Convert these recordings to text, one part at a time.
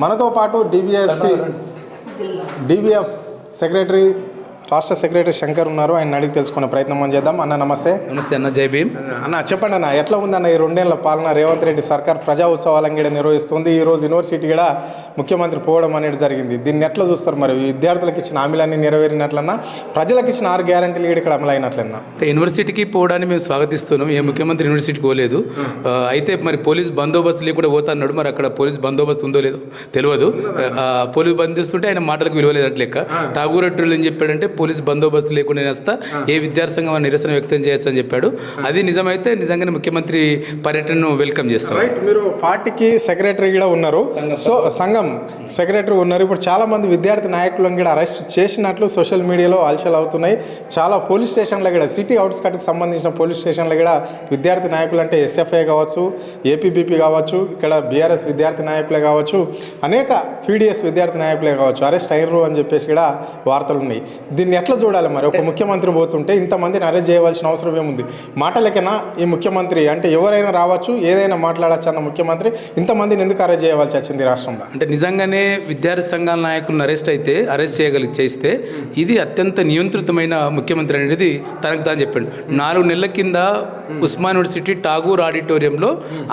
మనతో పాటు DBF secretary రాష్ట్ర సెక్రటరీ శంకర్ ఉన్నారు. ఆయన అడిగి తెలుసుకునే ప్రయత్నం మనం చేద్దాం. అన్న నమస్తే. నమస్తే అన్న, జై భీమ్. అన్న చెప్పండి అన్న, ఎట్లా ఉందన్న ఈ 2 ఏళ్ల పాలన? రేవంత్ రెడ్డి సర్కార్ ప్రజా ఉత్సవాలను కూడా నిర్వహిస్తుంది. ఈరోజు యూనివర్సిటీ కూడా ముఖ్యమంత్రి పోవడం అనేది జరిగింది. దీన్ని ఎట్లా చూస్తారు? మరి విద్యార్థులకు ఇచ్చిన హామీలన్నీ నెరవేరినట్లన్నా, ప్రజలకు ఇచ్చిన 6 గ్యారెంటీలు కూడా ఇక్కడ అమలైనట్లన్నా? యూనివర్సిటీకి పోవడాన్ని మేము స్వాగతిస్తున్నాం. ఏ ముఖ్యమంత్రి యూనివర్సిటీకి పోలేదు. అయితే మరి పోలీస్ బందోబస్తు లేకుండా పోతా అన్నాడు. మరి అక్కడ పోలీస్ బందోబస్తు ఉందో లేదో తెలియదు. పోలీస్ బంధిస్తుంటే ఆయన మాటలకు విలువలేదంటే లెక్క. ఠాగూర్ రెడ్డి ఏం చెప్పాడంటే, పోలీస్ బందోబస్తు లేకుండా నేస్తా ఏ విద్యార్థి నిరసన వ్యక్తం చేయొచ్చు అని చెప్పాడు. అది నిజమైతే నిజంగానే ముఖ్యమంత్రి పర్యటనను వెల్కమ్ చేస్తాం. రైట్, మీరు పార్టీకి సెక్రటరీ కూడా ఉన్నారు, సో సంఘం సెక్రటరీ ఉన్నారు. ఇప్పుడు చాలా మంది విద్యార్థి నాయకులను కూడా అరెస్ట్ చేసినట్లు సోషల్ మీడియాలో ఆల్చలు అవుతున్నాయి. చాలా పోలీస్ స్టేషన్లో కూడా, సిటీ అవుట్స్కట్కి సంబంధించిన పోలీస్ స్టేషన్లో కూడా విద్యార్థి నాయకులు అంటే ఎస్ఎఫ్ఐ కావచ్చు, ఏపీబీపీ కావచ్చు, ఇక్కడ బీఆర్ఎస్ విద్యార్థి నాయకులే కావచ్చు, అనేక పీడిఎస్ విద్యార్థి నాయకులే కావచ్చు అరెస్ట్ అయ్యారు అని చెప్పేసి కూడా వార్తలు ఉన్నాయి. దీన్ని ఎట్లా చూడాలి? మరి ఒక ముఖ్యమంత్రి పోతుంటే ఇంతమందిని అరెస్ట్ చేయవలసిన అవసరం ఏముంది? మాటలకైనా ఈ ముఖ్యమంత్రి అంటే ఎవరైనా రావచ్చు, ఏదైనా మాట్లాడచ్చు అన్న ముఖ్యమంత్రి ఇంతమందిని ఎందుకు అరెస్ట్ చేయవలసి వచ్చింది రాష్ట్రంలో? అంటే నిజంగానే విద్యార్థి సంఘాల నాయకులను అరెస్ట్ చేస్తే ఇది అత్యంత నియంత్రితమైన ముఖ్యమంత్రి అనేది తనకు తాను చెప్పాడు. 4 నెలల కింద ఉస్మాన్ యూనివర్సిటీ ఠాగూర్ ఆడిటోరియంలో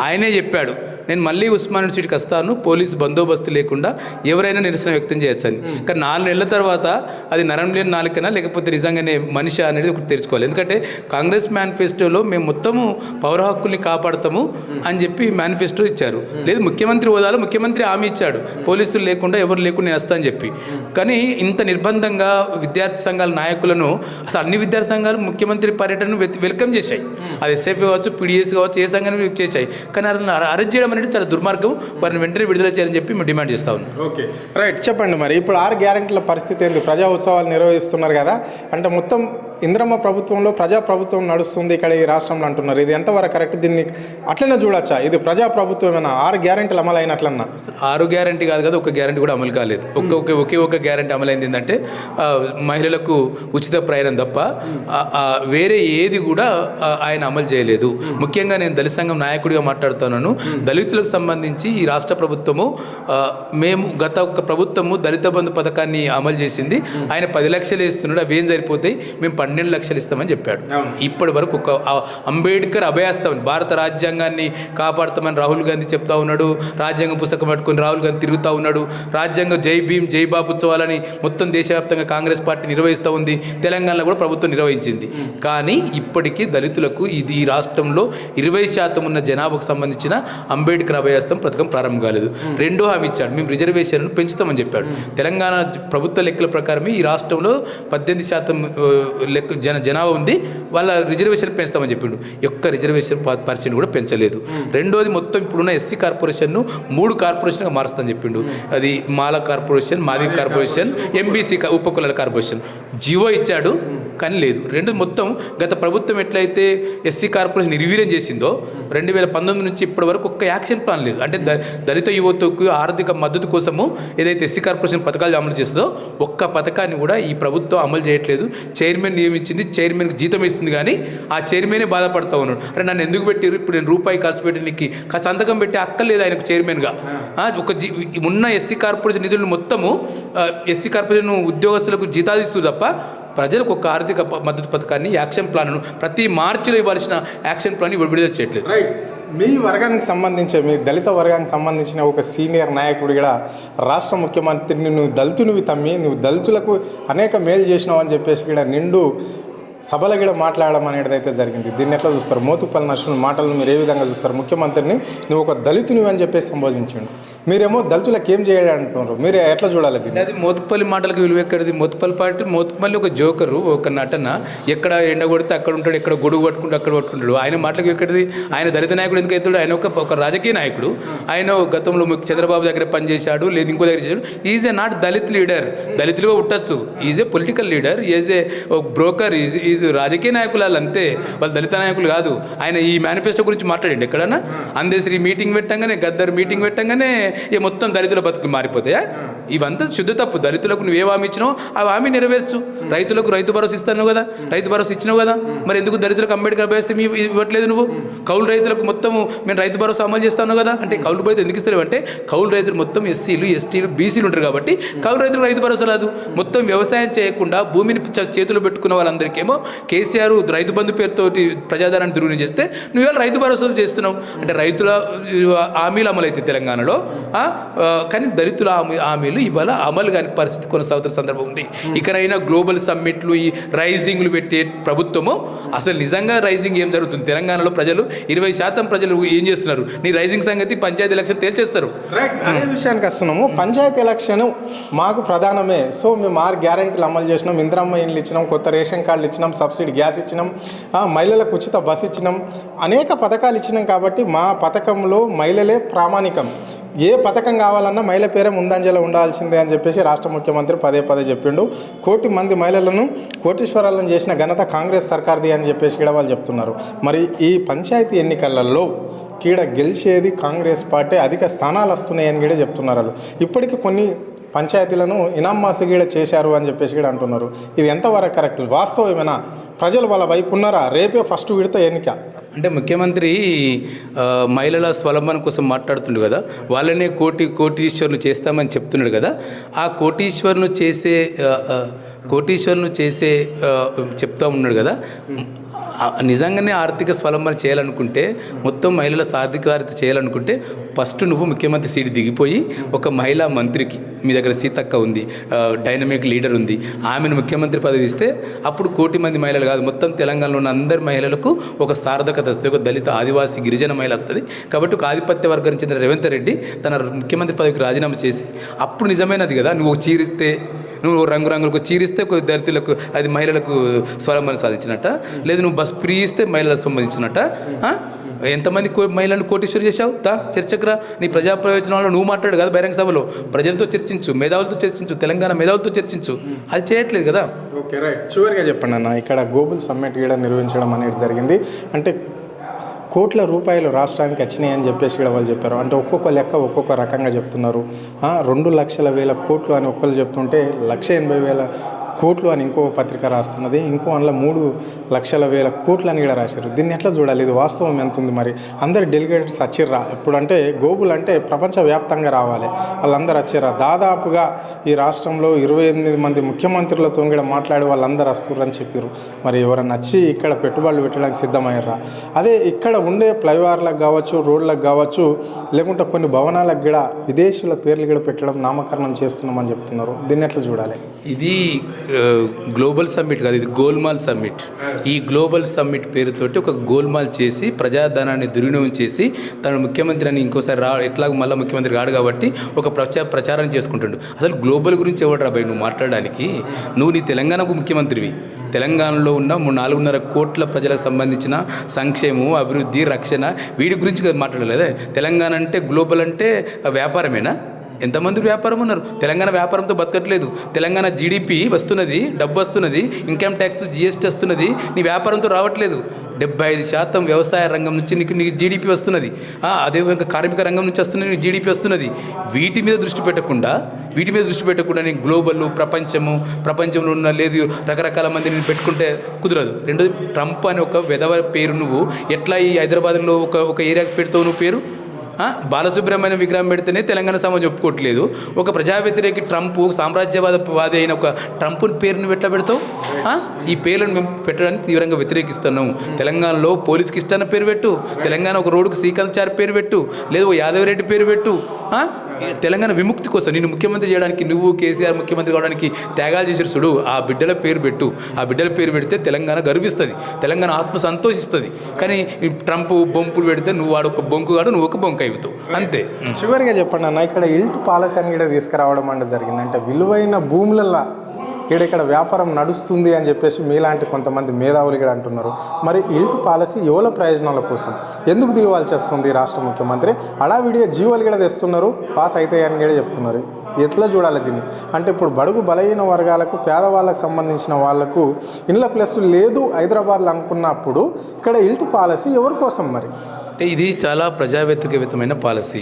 ఆయనే చెప్పాడు, నేను మళ్ళీ ఉస్మాన్ యూనివర్సిటీకి వస్తాను, పోలీసు బందోబస్తు లేకుండా ఎవరైనా నిరసన వ్యక్తం చేయొచ్చని. కానీ 4 నెలల తర్వాత అది నరం లేని నాలుకైనా లేకపోతే నిజంగానే మనిషి అనేది ఒకటి తెలుసుకోవాలి. ఎందుకంటే కాంగ్రెస్ మేనిఫెస్టోలో మేము మొత్తము పౌర హక్కుల్ని కాపాడతాము అని చెప్పి మేనిఫెస్టో ఇచ్చారు. లేదు ముఖ్యమంత్రి హోదాలో ముఖ్యమంత్రి హామీ ఇచ్చాడు, పోలీసులు లేకుండా ఎవరు లేకుండా నేను వస్తా అని చెప్పి. కానీ ఇంత నిర్బంధంగా విద్యార్థి సంఘాల నాయకులను అసలు అన్ని విద్యార్థి సంఘాలు ముఖ్యమంత్రి పర్యటనను వెల్కమ్ చేశాయి. అది ఎస్ఎఫ్ కావచ్చు, పీడిఎస్ కావచ్చు, ఏ సంఘాన్ని చేశాయి. కానీ అరెస్ట్ చేయడం అనేది చాలా దుర్మార్గం. వారిని వెంటనే విడుదల చేయాలని చెప్పి మేము డిమాండ్ చేస్తా ఉన్నాం. ఓకే రైట్, చెప్పండి మరి ఇప్పుడు 6 గ్యారెంటీల పరిస్థితి ఏంది? ప్రజా ఉత్సవాలు నిర్వహిస్తున్నారు కదా, అంటే మొత్తం ఇంద్రమ్మ ప్రభుత్వంలో ప్రజా ప్రభుత్వం నడుస్తుంది ఇక్కడ ఈ రాష్ట్రంలో అంటున్నారు. ఇది ఎంతవరకు కరెక్ట్? దీన్ని అట్లనే చూడొచ్చా? ఇది ప్రజా ప్రభుత్వమేనా? 6 గ్యారెంటీలు అమలు అయినట్లన్నా? 6 గ్యారెంటీ కాదు కదా, ఒక గ్యారెంటీ కూడా అమలు కాలేదు. ఒకే ఒక గ్యారెంటీ అమలైంది ఏంటంటే మహిళలకు ఉచిత ప్రయాణం తప్ప వేరే ఏది కూడా ఆయన అమలు చేయలేదు. ముఖ్యంగా నేను దళిత సంఘం నాయకుడిగా మాట్లాడుతున్నాను. దళితులకు సంబంధించి ఈ రాష్ట్ర ప్రభుత్వము మేము గత ఒక్క ప్రభుత్వము దళిత బంధు పథకాన్ని అమలు చేసింది. ఆయన 10 లక్షలు ఇస్తున్నాడు, అవి ఏం సరిపోతాయి, మేము 12 లక్షలు ఇస్తామని చెప్పాడు. ఇప్పటి వరకు ఒక అంబేద్కర్ అభయాస్తామని, భారత రాజ్యాంగాన్ని కాపాడుతామని రాహుల్ గాంధీ చెప్తా ఉన్నాడు. రాజ్యాంగ పుస్తకం పట్టుకొని రాహుల్ గాంధీ తిరుగుతూ ఉన్నాడు. రాజ్యాంగ జై భీమ్ జై బాబు ఉత్సవాలని మొత్తం దేశవ్యాప్తంగా కాంగ్రెస్ పార్టీ నిర్వహిస్తూ ఉంది. తెలంగాణలో కూడా ప్రభుత్వం నిర్వహించింది. కానీ ఇప్పటికీ దళితులకు ఈ రాష్ట్రంలో 20% ఉన్న జనాభాకు సంబంధించిన అంబేద్కర్ అభయాస్తం పథకం ప్రారంభం కాలేదు. 2వ హామీ ఇచ్చాడు, మేము రిజర్వేషన్ను పెంచుతామని చెప్పాడు. తెలంగాణ ప్రభుత్వ లెక్కల ప్రకారమే ఈ రాష్ట్రంలో 18% జనాభా ఉంది, వాళ్ళ రిజర్వేషన్ పెంచుతామని చెప్పిండు. ఒక్క రిజర్వేషన్ % కూడా పెంచలేదు. 2వది మొత్తం ఇప్పుడున్న ఎస్సీ కార్పొరేషన్ను 3 కార్పొరేషన్గా మారుస్తామని చెప్పిండు. అది Mala corporation, Madiga corporation, MBC ఉపకులాల కార్పొరేషన్. జివో ఇచ్చాడు కానీ లేదు. 2 మొత్తం గత ప్రభుత్వం ఎట్లయితే ఎస్సీ కార్పొరేషన్ నిర్వీర్యం చేసిందో 2019 నుంచి ఇప్పటి వరకు ఒక్క యాక్షన్ ప్లాన్ లేదు. అంటే దళిత యువతకు ఆర్థిక మద్దతు కోసము ఏదైతే ఎస్సీ కార్పొరేషన్ పథకాలు అమలు చేస్తుందో ఒక్క పథకాన్ని కూడా ఈ ప్రభుత్వం అమలు చేయట్లేదు. చైర్మన్ నియమించింది, చైర్మన్కి జీతం ఇస్తుంది, కానీ ఆ చైర్మనే బాధపడతా ఉన్నాడు. అరే నన్ను ఎందుకు పెట్టారు, ఇప్పుడు నేను రూపాయి ఖర్చు పెట్టడానికి సంతకం పెట్టి అక్కర్లేదు ఆయనకు చైర్మన్గా. ఉన్న ఎస్సీ కార్పొరేషన్ నిధులను మొత్తము ఎస్సీ కార్పొరేషన్ ఉద్యోగస్తులకు జీతాలు ఇస్తుంది తప్ప ప్రజలకు ఒక ఆర్థిక మద్దతు పథకాన్ని, యాక్షన్ ప్లాన్ను ప్రతి మార్చిలో ఇవ్వాల్సిన యాక్షన్ ప్లాన్ విడుదల చేయట్లేదు. రైట్, మీ వర్గానికి సంబంధించి, మీ దళిత వర్గానికి సంబంధించిన ఒక సీనియర్ నాయకుడు కూడా రాష్ట్ర ముఖ్యమంత్రిని నువ్వు దళితునివి తమ్మి, నువ్వు దళితులకు అనేక మేలు చేసినావు అని చెప్పేసి కూడా నిండు సభలో కూడా మాట్లాడడం అనేది అయితే జరిగింది. దీన్ని ఎట్లా చూస్తారు? మోతుపల్లి నరసింహ మాటలను మీరు ఏ విధంగా చూస్తారు? ముఖ్యమంత్రిని నువ్వు ఒక దళితునివి అని చెప్పేసి సంబోధించండు, మీరేమో దళితులకు ఏం చేయాలి అంటున్నారు, మీరు ఎట్లా చూడాలి దీన్ని? అది మోతుపల్లి మాటలకు విలువ ఎక్కడిది? మోతుపల్లి ఒక జోకరు, ఒక నటన. ఎక్కడ ఎండ కొడితే అక్కడ ఉంటాడు, ఎక్కడ గొడుగు పట్టుకుంటే అక్కడ పట్టుకుంటాడు. ఆయన మాటలకు ఎక్కడిది? ఆయన దళిత నాయకుడు ఎందుకు అవుతాడు? ఆయన ఒక రాజకీయ నాయకుడు. ఆయన గతంలో చంద్రబాబు దగ్గర పనిచేశాడు, లేదు ఇంకో దగ్గర చేశాడు. Is a not Dalit leader. దళితులుగా ఉండొచ్చు, is a political leader, is a broker, is రాజకీయ నాయకులు వాళ్ళు అంతే, వాళ్ళు దళిత నాయకులు కాదు. ఆయన ఈ మేనిఫెస్టో గురించి మాట్లాడండి ఎక్కడన్నా? అందశ్రీ మీటింగ్ పెట్టంగానే, గద్దర్ మీటింగ్ పెట్టంగానే మొత్తం దళితుల బతుకు మారిపోతాయా? ఇవంతా శుద్ధ తప్పు. దళితులకు నువ్వు ఏ హామీ ఇచ్చినావు ఆ హామీ నెరవేర్చు. రైతులకు రైతు భరోసా ఇస్తాను కదా, రైతు భరోసా ఇచ్చినావు కదా, మరి ఎందుకు దళితులకు అంబేద్కర్ భరోసా ఇవ్వట్లేదు నువ్వు? కౌలు రైతులకు మొత్తం మేము రైతు భరోసా అమలు చేస్తాను కదా అంటే కౌలు రైతు ఎందుకు ఇస్తారు అంటే కౌలు రైతులు మొత్తం ఎస్సీలు ఎస్టీలు బీసీలు ఉంటారు కాబట్టి కౌలు రైతులకు రైతు భరోసా రాదు. మొత్తం వ్యవసాయం చేయకుండా భూమిని చేతులు పెట్టుకున్న వాళ్ళందరికేమో కేసీఆర్ రైతు బంధు పేరుతోటి ప్రజాధనాన్ని దుర్వినియోగం చేస్తే నువ్వు ఇవాళ రైతు భరోసా చేస్తున్నావు. అంటే రైతుల హామీలు అమలు అయితే తెలంగాణలో, కానీ దళితుల హామీలు ఇవాళ అమలు కాని పరిస్థితి కొనసాగుతున్న సందర్భం ఉంది. ఇకనైనా గ్లోబల్ సమ్మిట్లు ఈ రైజింగ్లు పెట్టే ప్రభుత్వము అసలు నిజంగా రైజింగ్ ఏం జరుగుతుంది తెలంగాణలో? ప్రజలు 20% ప్రజలు ఏం చేస్తున్నారు? నీ రైజింగ్ సంగతి పంచాయతీ ఎలక్షన్ తేల్చేస్తారు. అదే విషయానికి వస్తున్నాము. పంచాయతీ ఎలక్షన్ మాకు ప్రధానమే. సో మేము 6 గ్యారెంటీలు అమలు చేసినాం, ఇందిరమ్మ ఇండ్లు ఇచ్చినాం, కొత్త రేషన్ కార్డులు ఇచ్చినాం, సబ్సిడీ గ్యాస్ ఇచ్చినాం, మహిళలకు ఉచిత బస్సు ఇచ్చినాం, అనేక పథకాలు ఇచ్చినాం. కాబట్టి మా పథకంలో మహిళలే ప్రామాణికం. ఏ పథకం కావాలన్నా మహిళ పేరే ముందంజలో ఉండాల్సిందే అని చెప్పేసి రాష్ట్ర ముఖ్యమంత్రి పదే చెప్పిండు. 1 కోటి మంది మహిళలను కోటీశ్వరాలను చేసిన ఘనత కాంగ్రెస్ సర్కార్ది అని చెప్పేసి కూడా వాళ్ళు చెప్తున్నారు. మరి ఈ పంచాయతీ ఎన్నికలలో కీడ గెలిచేది కాంగ్రెస్ పార్టీ, అధిక స్థానాలు వస్తున్నాయని కూడా చెప్తున్నారు వాళ్ళు. ఇప్పటికీ కొన్ని పంచాయతీలను ఇనామ్మాసిగీడ చేశారు అని చెప్పేసి కూడా అంటున్నారు. ఇది ఎంతవరకు కరెక్ట్? వాస్తవమేనా? ప్రజలు వాళ్ళ వైపు ఉన్నారా? రేపే ఫస్ట్ విడత ఎన్నిక అంటే ముఖ్యమంత్రి మహిళల స్వలంబన కోసం మాట్లాడుతుండు కదా, వాళ్ళనే కోటీశ్వరులు చేస్తామని చెప్తున్నాడు కదా. ఆ కోటీశ్వరులు చేసే చెప్తా ఉన్నాడు కదా. నిజంగానే ఆర్థిక స్వలంబన చేయాలనుకుంటే, మొత్తం మహిళల సాధికారత చేయాలనుకుంటే ఫస్ట్ నువ్వు ముఖ్యమంత్రి సీటు దిగిపోయి ఒక మహిళా మంత్రికి, మీ దగ్గర సీతక్క ఉంది, డైనమిక్ లీడర్ ఉంది, ఆమెను ముఖ్యమంత్రి పదవి ఇస్తే అప్పుడు 1 కోటి మంది మహిళలు కాదు మొత్తం తెలంగాణలో ఉన్న అందరి మహిళలకు ఒక సార్థకత వస్తుంది, ఒక దళిత ఆదివాసీ గిరిజన మహిళ వస్తుంది. కాబట్టి ఒక ఆధిపత్య వర్గానికి చెందిన రేవంత్ రెడ్డి తన ముఖ్యమంత్రి పదవికి రాజీనామా చేసి అప్పుడు నిజమైనది కదా. నువ్వు చీరిస్తే, నువ్వు రంగులకు చీరిస్తే ఒక దళితులకు అది మహిళలకు స్వలంబన సాధించినట్ట, లేదు నువ్వు బస్ ఫ్రీ ఇస్తే మహిళలకు సంబంధించినట్ట. ఎంతమంది మహిళలను కోటీశ్వరి చేశావు? చర్చకురా. నీ ప్రజా ప్రయోజనాల్లో నువ్వు మాట్లాడు కదా బహిరంగ సభలో, ప్రజలతో చర్చించు, మేధావులతో చర్చించు, తెలంగాణ మేధావులతో చర్చించు. అది చేయట్లేదు కదా. Okay, right. చివరిగా చెప్పండి అన్న, ఇక్కడ గ్లోబల్ సమ్మిట్ కూడా నిర్వహించడం అనేది జరిగింది. అంటే కోట్ల రూపాయలు రాష్ట్రానికి వచ్చినాయి అని చెప్పేసి కూడా వాళ్ళు చెప్పారు. అంటే ఒక్కొక్క లెక్క ఒక్కొక్క రకంగా చెప్తున్నారు. 2,00,000 కోట్లు అని ఒక్కరు చెప్తుంటే 1,80,000 కోట్లు అని ఇంకో పత్రిక రాస్తున్నది, ఇంకో అందులో 3,00,000 కోట్లు అని కూడా రాశారు. దీన్ని ఎట్లా చూడాలి? ఇది వాస్తవం ఎంత ఉంది? మరి అందరు డెలిగేట్స్ వచ్చిర్రా? ఇప్పుడు అంటే గ్లోబల్ అంటే ప్రపంచవ్యాప్తంగా రావాలి, వాళ్ళందరూ వచ్చిర్రా? దాదాపుగా ఈ రాష్ట్రంలో 28 మంది ముఖ్యమంత్రులతో కూడా మాట్లాడి వాళ్ళందరూ వస్తుర్రని చెప్పారు. మరి ఎవరన్నా వచ్చి ఇక్కడ పెట్టుబడులు పెట్టడానికి సిద్ధమయ్యారా? అదే ఇక్కడ ఉండే ఫ్లైఓవర్లకు కావచ్చు, రోడ్లకు కావచ్చు, లేకుంటే కొన్ని భవనాలకు కూడా విదేశీయుల పేర్లు కూడా పెట్టడం, నామకరణం చేస్తున్నామని చెప్తున్నారు. దీన్ని ఎట్లా చూడాలి? ఇది గ్లోబల్ సమ్మిట్ కాదు, ఇది గోల్మాల్ సమ్మిట్. ఈ గ్లోబల్ సమ్మిట్ పేరుతోటి ఒక గోల్మాల్ చేసి ప్రజాధనాన్ని దుర్వినియోగం చేసి తను ముఖ్యమంత్రి అని ఇంకోసారి ఎట్లాగో మళ్ళీ ముఖ్యమంత్రి కాడు కాబట్టి ఒక ప్రచారం చేసుకుంటుండు. అసలు గ్లోబల్ గురించి ఎవడు రాబాయి నువ్వు మాట్లాడడానికి? నువ్వు నీ తెలంగాణకు ముఖ్యమంత్రివి. తెలంగాణలో ఉన్న 4.5 కోట్ల ప్రజలకు సంబంధించిన సంక్షేమం, అభివృద్ధి, రక్షణ వీటి గురించి మాట్లాడలేదే. తెలంగాణ అంటే గ్లోబల్ అంటే వ్యాపారమేనా? ఎంతమంది వ్యాపారం ఉన్నారు? తెలంగాణ వ్యాపారంతో బతకట్లేదు. తెలంగాణ జీడిపి వస్తున్నది, డబ్బు వస్తున్నది, ఇన్కమ్ ట్యాక్స్, జిఎస్టీ వస్తున్నది, నీ వ్యాపారంతో రావట్లేదు. 75% వ్యవసాయ రంగం నుంచి నీకు జీడిపి వస్తున్నది. అదేవిధంగా కార్మిక రంగం నుంచి వస్తున్నది, నీకు జీడిపి వస్తున్నది. వీటి మీద దృష్టి పెట్టకుండా నీకు గ్లోబల్ ప్రపంచంలో ఉన్న లేదు రకరకాల మంది నేను పెట్టుకుంటే కుదరదు. రెండోది, ట్రంప్ అని ఒక వెధవ పేరు నువ్వు ఎట్లా ఈ హైదరాబాద్లో ఒక ఏరియాకి పెడతావు నువ్వు పేరు? బాలసుబ్రహ్మణ్యం విగ్రహం పెడితేనే తెలంగాణ సమాజం ఒప్పుకోవట్లేదు. ఒక ప్రజా వ్యతిరేకి ట్రంప్, సామ్రాజ్యవాది అయిన ఒక ట్రంప్ పేరును ఎట్లా పెడతావు? ఈ పేర్లను మేము పెట్టడానికి తీవ్రంగా వ్యతిరేకిస్తున్నాం. తెలంగాణలో పోలీస్కి ఇష్టమైన పేరు పెట్టు, తెలంగాణ ఒక రోడ్డుకు శ్రీకాంత్ పేరు పెట్టు, లేదు యాదవరెడ్డి పేరు పెట్టు. తెలంగాణ విముక్తి కోసం నిన్ను ముఖ్యమంత్రి చేయడానికి, నువ్వు కేసీఆర్ ముఖ్యమంత్రి కావడానికి త్యాగాలు చేసిన సుడు, ఆ బిడ్డల పేరు పెట్టు. ఆ బిడ్డల పేరు పెడితే తెలంగాణ గర్విస్తుంది, తెలంగాణ ఆత్మ సంతోషిస్తుంది. కానీ ట్రంప్ బొంపులు పెడితే నువ్వు వాడు ఒక బొంకుగాడు, నువ్వు ఒక బొంకు అవుతావు, అంతే. చివరిగా చెప్పండి అన్న, ఇక్కడ ఇల్ట్ పాలసీ అని కూడా తీసుకురావడం అంటే జరిగింది. అంటే విలువైన భూములలో ఇక్కడ వ్యాపారం నడుస్తుంది అని చెప్పేసి మీలాంటి కొంతమంది మేధావులు కూడా అంటున్నారు. మరి ఇల్ట్ పాలసీ యువల ప్రయోజనాల కోసం ఎందుకు దిగవాల్సి వస్తుంది రాష్ట్ర ముఖ్యమంత్రి? హడావిడిగా జీవోలు కూడా తెస్తున్నారు, పాస్ అవుతాయని కూడా చెప్తున్నారు. ఎట్లా చూడాలి దీన్ని? అంటే ఇప్పుడు బడుగు బలహీన వర్గాలకు, పేదవాళ్ళకు సంబంధించిన వాళ్లకు ఇండ్ల ప్లస్ లేదు హైదరాబాద్లో అనుకున్నప్పుడు ఇక్కడ ఇల్ట్ పాలసీ ఎవరి కోసం? మరి అంటే ఇది చాలా ప్రజా వ్యతిరేకమైన పాలసీ.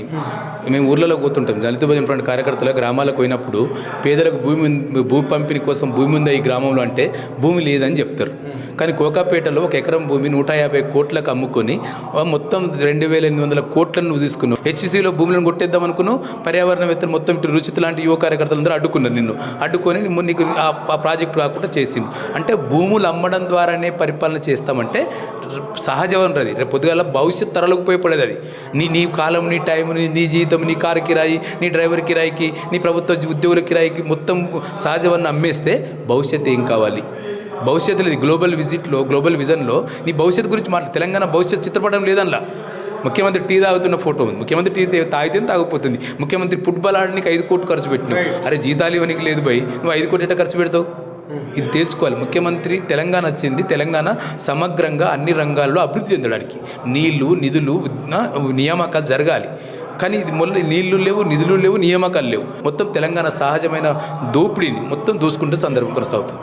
మేము ఊర్లలో పోతుంటాం, దళిత భజన ఫ్రంట్ కార్యకర్తల గ్రామాలకు పోయినప్పుడు పేదలకు భూ పంపిణీ కోసం భూమి ఉందా ఈ గ్రామంలో అంటే భూమి లేదని చెప్తారు. కానీ కోకాపేటలో 1 ఎకరం భూమి 150 కోట్లకు అమ్ముకొని మొత్తం 2800 కోట్లను నువ్వు తీసుకున్నావు. హెచ్సిలో భూములను కొట్టేద్దాం అనుకున్నావు. పర్యావరణవేత్తలు మొత్తం ఇటు రుచిత లాంటి యువ కార్యకర్తలందరూ అడ్డుకున్నారు నిన్ను. అడ్డుకొని నీకు ఆ ప్రాజెక్టు కాకుండా చేసింది. అంటే భూములు అమ్మడం ద్వారానే పరిపాలన చేస్తామంటే సహజ వనరు. రేపు పొద్దుగాల భవిష్యత్ తరాలకు ఉపయోగపడేది అది. నీ కాలం, నీ టైం, నీ జీతం, నీ కారు కిరాయి, నీ డ్రైవర్ కిరాయికి, నీ ప్రభుత్వ ఉద్యోగుల కిరాయికి మొత్తం సహజ వనరు అమ్మేస్తే భవిష్యత్తు ఏం కావాలి? భవిష్యత్తులో ఇది గ్లోబల్ విజన్లో నీ భవిష్యత్తు గురించి తెలంగాణ భవిష్యత్తు చిత్రపటం లేదనలా. ముఖ్యమంత్రి టీ తాగుతున్న ఫోటో ఉంది. ముఖ్యమంత్రి టీ తాగితే తాగిపోతుంది. ముఖ్యమంత్రి ఫుట్బాల్ ఆడడానికి 5 కోట్లు ఖర్చు పెట్టినావు. అరే జీతాలు ఇవ్వనికి లేదు భయ్, నువ్వు 5 కోట్లు ఎట్లా ఖర్చు పెడతావు? ఇది తేల్చుకోవాలి. ముఖ్యమంత్రి తెలంగాణ వచ్చింది తెలంగాణ సమగ్రంగా అన్ని రంగాల్లో అభివృద్ధి చెందడానికి. నీళ్లు, నిధులు, నియామకాలు జరగాలి. కానీ ఇది నీళ్లు లేవు, నిధులు లేవు, నియామకాలు లేవు. మొత్తం తెలంగాణ సహజమైన దోపిడీని మొత్తం దోసుకుంటే సందర్భం కొనసాగుతుంది.